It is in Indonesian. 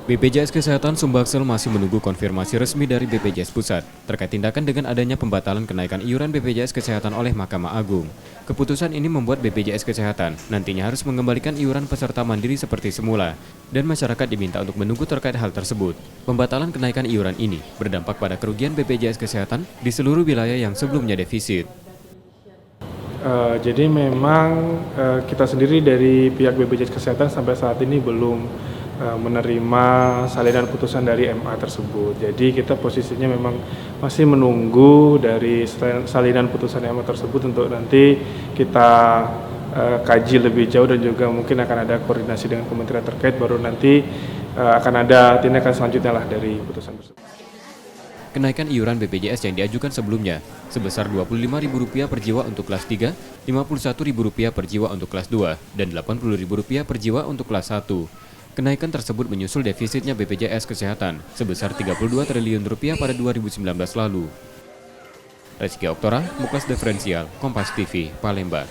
BPJS Kesehatan Sumbaksel masih menunggu konfirmasi resmi dari BPJS Pusat terkait tindakan dengan adanya pembatalan kenaikan iuran BPJS Kesehatan oleh Mahkamah Agung. Keputusan ini membuat BPJS Kesehatan nantinya harus mengembalikan iuran peserta mandiri seperti semula, dan masyarakat diminta untuk menunggu terkait hal tersebut. Pembatalan kenaikan iuran ini berdampak pada kerugian BPJS Kesehatan di seluruh wilayah yang sebelumnya defisit. Jadi memang kita sendiri dari pihak BPJS Kesehatan sampai saat ini belum menerima salinan putusan dari MA tersebut. Jadi kita posisinya memang masih menunggu dari salinan putusan MA tersebut untuk nanti kita kaji lebih jauh, dan juga mungkin akan ada koordinasi dengan kementerian terkait, baru nanti akan ada tindakan selanjutnya lah dari putusan tersebut. Kenaikan iuran BPJS yang diajukan sebelumnya sebesar Rp25.000 per jiwa untuk kelas 3, Rp51.000 per jiwa untuk kelas 2, dan Rp80.000 per jiwa untuk kelas 1. Kenaikan tersebut menyusul defisitnya BPJS Kesehatan sebesar Rp32 triliun pada 2019 lalu. Rezeki Oktora, Muklas Diferensial, Kompas TV, Palembang.